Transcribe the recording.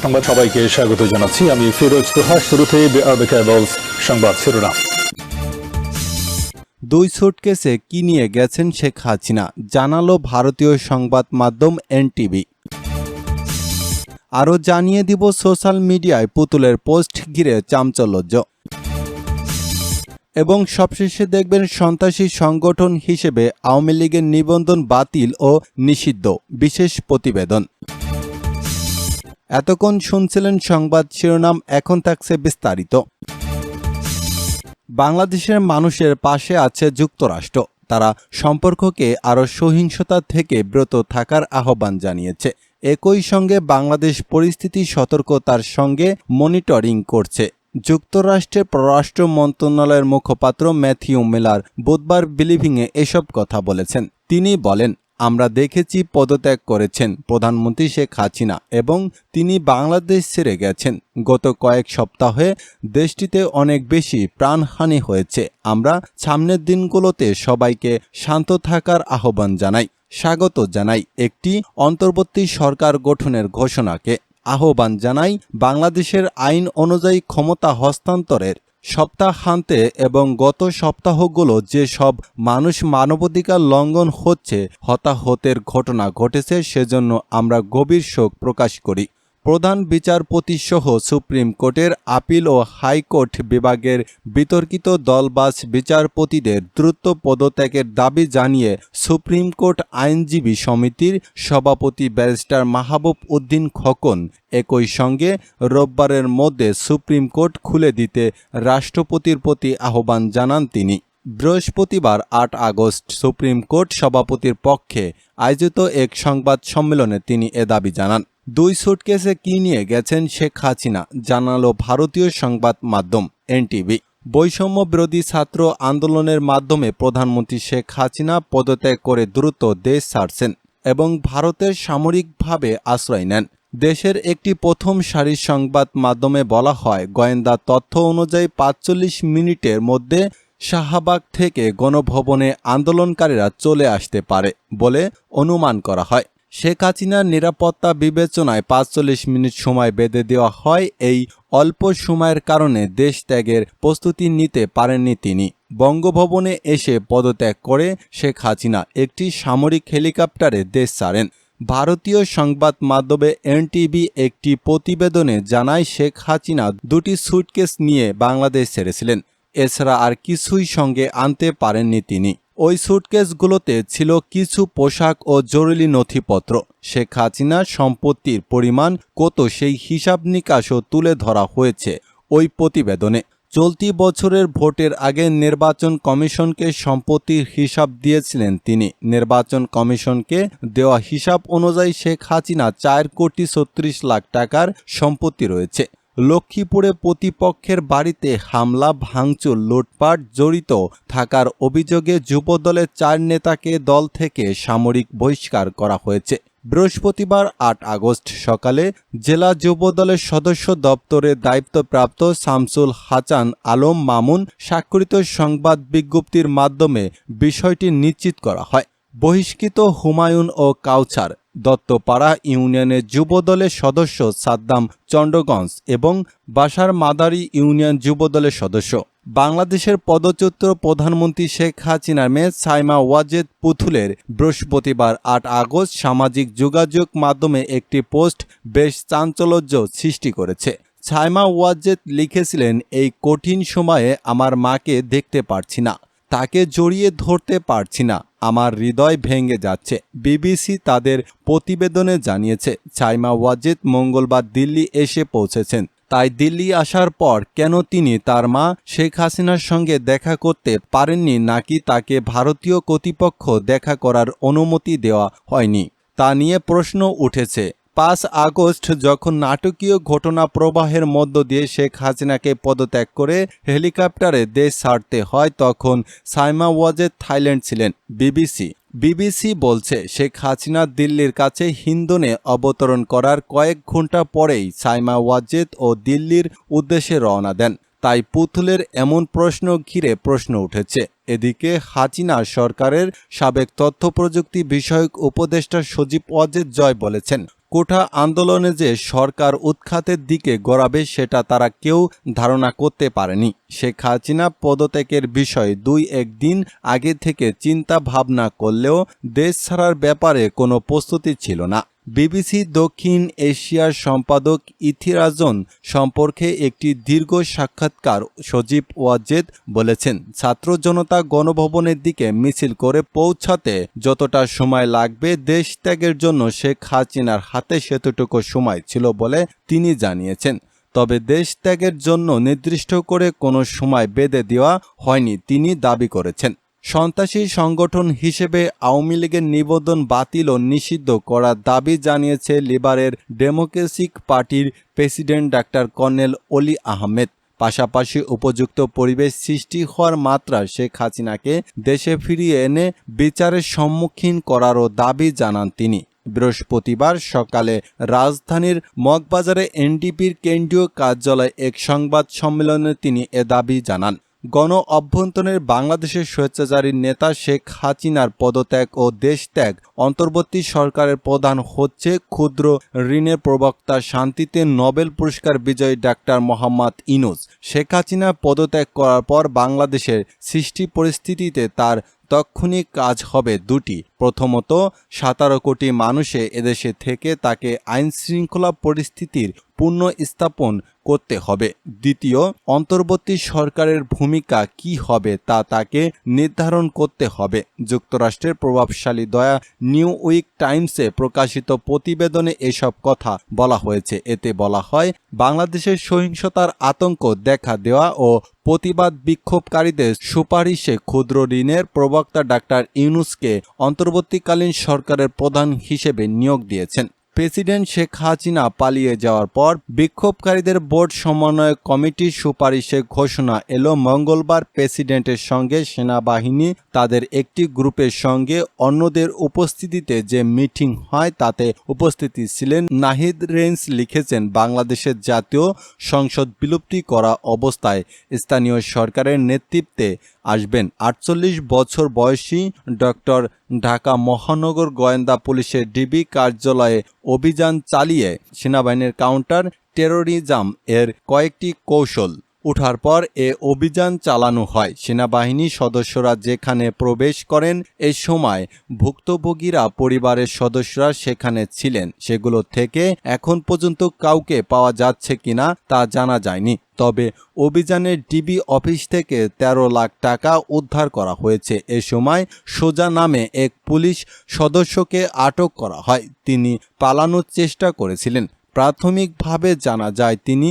সংবাদ সবাইকে স্বাগত জানাচ্ছি। আমি ফিরোজ তোহা। শুরুতেই বিআরবি কেবলস সংবাদ শিরোনাম। দুই সুটকেসে কি নিয়ে গেছেন শেখ হাসিনা, জানালো ভারতীয় সংবাদ মাধ্যম এনটিভি। আরও জানিয়ে দিব সোশ্যাল মিডিয়ায় পুতুলের পোস্ট ঘিরে চাঞ্চল্য। এবং সবশেষে দেখবেন সন্ত্রাসী সংগঠন হিসেবে আওয়ামী লীগের নিবন্ধন বাতিল ও নিষিদ্ধ, বিশেষ প্রতিবেদন। এতক্ষণ শুনছিলেন সংবাদ শিরোনাম, এখন থাকছে বিস্তারিত। বাংলাদেশের মানুষের পাশে আছে যুক্তরাষ্ট্র। তারা সম্পর্ককে আরও সহিংসতা থেকে বিরত থাকার আহ্বান জানিয়েছে। একই সঙ্গে বাংলাদেশ পরিস্থিতি সতর্কতার সঙ্গে মনিটরিং করছে। যুক্তরাষ্ট্রের পররাষ্ট্র মন্ত্রণালয়ের মুখপাত্র ম্যাথিউ মিলার বুধবার ব্রিফিংয়ে এসব কথা বলেছেন। তিনি বলেন, আমরা দেখেছি পদত্যাগ করেছেন প্রধানমন্ত্রী শেখ হাসিনা এবং তিনি বাংলাদেশ ছেড়ে গেছেন। গত কয়েক সপ্তাহে দেশটিতে অনেক বেশি প্রাণহানি হয়েছে। আমরা সামনের দিনগুলোতে সবাইকে শান্ত থাকার আহ্বান জানাই, স্বাগত জানাই একটি অন্তর্বর্তী সরকার গঠনের ঘোষণাকে, আহ্বান জানাই বাংলাদেশের আইন অনুযায়ী ক্ষমতা হস্তান্তরের সপ্তাহান্তে এবং গত সপ্তাহগুলো যে সব মানুষ মানবাধিকার লঙ্ঘন হচ্ছে, হতাহতের ঘটনা ঘটেছে, সেজন্য আমরা গভীর শোক প্রকাশ করি। প্রধান বিচারপতি সহ সুপ্রিম কোর্টের আপিল ও হাইকোর্ট বিভাগের বিতর্কিত দলবাজ বিচারপতিদের দ্রুত পদত্যাগের দাবি জানিয়ে সুপ্রিম কোর্ট আইনজীবী সমিতির সভাপতি ব্যারিস্টার মাহবুব উদ্দিন খোকন একই সঙ্গে রোববারের মধ্যে সুপ্রিম কোর্ট খুলে দিতে রাষ্ট্রপতির প্রতি আহ্বান জানান তিনি। বৃহস্পতিবার ৮ আগস্ট সুপ্রিম কোর্ট সভাপতির পক্ষে আয়োজিত এক সংবাদ সম্মেলনে তিনি এ দাবি জানান। দুই সুটকেসে কি নিয়ে গেছেন শেখ হাসিনা, জানালো ভারতীয় সংবাদ মাধ্যম এনটিভি। বৈষম্য বিরোধী ছাত্র আন্দোলনের মাধ্যমে প্রধানমন্ত্রী শেখ হাসিনা পদত্যাগ করে দ্রুত দেশ ছাড়ছেন এবং ভারতের সামরিকভাবে আশ্রয় নেন। দেশের একটি প্রথম সারির সংবাদ মাধ্যমে বলা হয়, গোয়েন্দা তথ্য অনুযায়ী ৪৫ মিনিটের মধ্যে শাহবাগ থেকে গণভবনে আন্দোলনকারীরা চলে আসতে পারে বলে অনুমান করা হয়। শেখ হাসিনার নিরাপত্তা বিবেচনায় ৪৫ মিনিট সময় বেঁধে দেওয়া হয়। এই অল্প সময়ের কারণে দেশ ত্যাগের প্রস্তুতি নিতে পারেননি তিনি। বঙ্গভবনে এসে পদত্যাগ করে শেখ হাসিনা একটি সামরিক হেলিকপ্টারে দেশ ছাড়েন। ভারতীয় সংবাদ মাধ্যমে এনটিভি একটি প্রতিবেদনে জানায়, শেখ হাসিনা দুটি সুটকেস নিয়ে বাংলাদেশ ছেড়েছিলেন। এছাড়া আর কিছুই সঙ্গে আনতে পারেননি তিনি। ওই সুটকেসগুলোতে ছিল কিছু পোশাক ও জরুরি নথিপত্র। শেখ হাসিনার সম্পত্তির পরিমাণ কত সেই হিসাব নিকাশও তুলে ধরা হয়েছে ওই প্রতিবেদনে। চলতি বছরের ভোটের আগে নির্বাচন কমিশনকে সম্পত্তির হিসাব দিয়েছিলেন তিনি। নির্বাচন কমিশনকে দেওয়া হিসাব অনুযায়ী শেখ হাসিনা ৪,৩৬,০০,০০০ টাকার সম্পত্তি রয়েছে। লক্ষ্মীপুরে প্রতিপক্ষের বাড়িতে হামলা, ভাঙচুর, লুটপাট জড়িত থাকার অভিযোগে যুবদলের ৪ নেতাকে দল থেকে সামরিক বহিষ্কার করা হয়েছে। বৃহস্পতিবার ৮ আগস্ট সকালে জেলা যুবদলের সদস্য দপ্তরে দায়িত্বপ্রাপ্ত শামসুল হাসান আলম মামুন স্বাক্ষরিত সংবাদ বিজ্ঞপ্তির মাধ্যমে বিষয়টি নিশ্চিত করা হয়। বহিষ্কৃত হুমায়ুন ও কাউছার দত্তপাড়া ইউনিয়নের যুবদলের সদস্য সাদ্দাম চন্দ্রগঞ্জ এবং বাসার মাদারি ইউনিয়ন যুবদলের সদস্য। বাংলাদেশের পদচ্যুত প্রধানমন্ত্রী শেখ হাসিনার মেয়ে সাইমা ওয়াজেদ পুতুলের বৃহস্পতিবার ৮ আগস্ট সামাজিক যোগাযোগ মাধ্যমে একটি পোস্ট বেশ চাঞ্চল্য সৃষ্টি করেছে। সাইমা ওয়াজেদ লিখেছিলেন, এই কঠিন সময়ে আমার মাকে দেখতে পারছি না, তাকে জড়িয়ে ধরতে পারছি না, আমার হৃদয় ভেঙে যাচ্ছে। বিবিসি তাদের প্রতিবেদনে জানিয়েছে, সাইমা ওয়াজেদ মঙ্গলবার দিল্লি এসে পৌঁছেছেন। তাই দিল্লি আসার পর কেন তিনি তার মা শেখ হাসিনার সঙ্গে দেখা করতে পারেননি, নাকি তাকে ভারতীয় কর্তৃপক্ষ দেখা করার অনুমতি দেওয়া হয়নি, তা নিয়ে প্রশ্ন উঠেছে। ৫ আগস্ট যখন নাটকীয় ঘটনা প্রবাহের মধ্য দিয়ে শেখ হাসিনাকে পদত্যাগ করে হেলিকপ্টারে দেশ ছাড়তে হয়, তখন সাইমা ওয়াজেদ থাইল্যান্ড ছিলেন। বিবিসি বলছে, শেখ হাসিনা দিল্লির কাছে হিন্দনে অবতরণ করার কয়েক ঘন্টা পরেই সাইমা ওয়াজেদ ও দিল্লির উদ্দেশ্যে রওনা দেন। তাই পুতুলের এমন প্রশ্ন ঘিরে প্রশ্ন উঠেছে। এদিকে হাসিনা সরকারের সাবেক তথ্য প্রযুক্তি বিষয়ক উপদেষ্টা সজীব ওয়াজেদ জয় বলেছেন, কোঠা আন্দোলনে যে সরকার উৎখাতের দিকে গড়াবে সেটা তারা কেউ ধারণা করতে পারেনি। শেখ হাসিনা পদত্যাগের বিষয়ে ২-১ দিন আগে থেকে চিন্তা ভাবনা করলেও দেশ ছাড়ার ব্যাপারে কোনো প্রস্তুতি ছিল না। বিবিসি দক্ষিণ এশিয়ার সম্পাদক ইথিরাজন সম্পর্কে একটি দীর্ঘ সাক্ষাৎকার সজীব ওয়াজেদ বলেছেন, ছাত্র জনতা গণভবনের দিকে মিছিল করে পৌঁছাতে যতটা সময় লাগবে দেশ ত্যাগের জন্য শেখ হাসিনার হাতে সেতটুকু সময় ছিল বলে তিনি জানিয়েছেন। তবে দেশ ত্যাগের জন্য নির্দিষ্ট করে কোনো সময় বেঁধে দেওয়া হয়নি তিনি দাবি করেছেন। সন্ত্রাসী সংগঠন হিসেবে আওয়ামী লীগের নিবন্ধন বাতিল ও নিষিদ্ধ করার দাবি জানিয়েছে লিবারেল ডেমোক্রেটিক পার্টির প্রেসিডেন্ট ডাক্তার কর্নেল অলি আহমেদ। পাশাপাশি উপযুক্ত পরিবেশ সৃষ্টি হওয়ার মাত্রা শেখ হাসিনাকে দেশে ফিরিয়ে এনে বিচারের সম্মুখীন করারও দাবি জানান তিনি। বৃহস্পতিবার সকালে রাজধানীর মগবাজারে এনডিপির কেন্দ্রীয় কার্যালয়ে এক সংবাদ সম্মেলনে তিনি এ দাবি জানান। গণ অভ্যন্তরের বাংলাদেশের স্বেচ্ছাচারী নেতা শেখ হাসিনার পদত্যাগ ও দেশত্যাগ অন্তর্বর্তী সরকারের প্রধান হচ্ছে ক্ষুদ্র ঋণের প্রবক্তা শান্তিতে নোবেল পুরস্কার বিজয়ী ডাক্তার মোহাম্মদ ইউনূস। শেখ হাসিনা পদত্যাগ করার পর বাংলাদেশের সৃষ্টি পরিস্থিতিতে তার তাৎক্ষণিক কাজ হবে দুটি। প্রথমত, ১৭ কোটি মানুষে এদেশে থেকে তাকে আইনশৃঙ্খলা পরিস্থিতির পুনঃস্থাপন করতে হবে। দ্বিতীয়, অন্তর্বর্তী সরকারের ভূমিকা কী হবে তা তাকে নির্ধারণ করতে হবে। যুক্তরাষ্ট্রের প্রভাবশালী দ্য নিউ ইয়র্ক টাইমসে প্রকাশিত প্রতিবেদনে এসব কথা বলা হয়েছে। এতে বলা হয়, বাংলাদেশের সহিংসতার আতঙ্ক দেখা দেওয়া ও প্রতিবাদ বিক্ষোভকারীদের সুপারিশে ক্ষুদ্র ঋণের প্রবক্তা ডাক্তার ইউনূসকে অন্তর্বর্তীকালীন সরকারের প্রধান হিসেবে নিয়োগ দিয়েছেন। প্রেসিডেন্ট শেখ হাসিনা পালিয়ে যাওয়ার পর বিক্ষোভকারীদের বোর্ড সমন্বয় কমিটির সুপারিশে ঘোষণা এলো মঙ্গলবার প্রেসিডেন্টের সঙ্গে সেনাবাহিনী তাদের একটি গ্রুপের সঙ্গে অন্যদের উপস্থিতিতে যে মিটিং হয় তাতে উপস্থিতি ছিলেন। নাহিদ রেঞ্জ লিখেছেন, বাংলাদেশের জাতীয় সংসদ বিলুপ্তি করা অবস্থায় স্থানীয় সরকারের নেতৃত্বে আসবেন ৪৮ বছর বয়সী ডক্টর। ঢাকা মহানগর গোয়েন্দা পুলিশের ডিবি কার্যালয়ে অভিযান চালিয়ে সেনাবাহিনীর কাউন্টার টেরোরিজম এর কয়েকটি কৌশল ওঠার পর এ অভিযান চালানো হয়। সেনাবাহিনী সদস্যরা যেখানে প্রবেশ করেন এ সময় ভুক্তভোগীরা পরিবারের সদস্যরা সেখানে ছিলেন। সেগুলো থেকে এখন পর্যন্ত কাউকে পাওয়া যাচ্ছে কিনা তা জানা যায়নি। তবে অভিযানের ডিবি অফিস থেকে ১৩ লাখ টাকা উদ্ধার করা হয়েছে। এ সময় সোজা নামে এক পুলিশ সদস্যকে আটক করা হয়। তিনি পালানোর চেষ্টা করেছিলেন। প্রাথমিকভাবে জানা যায় তিনি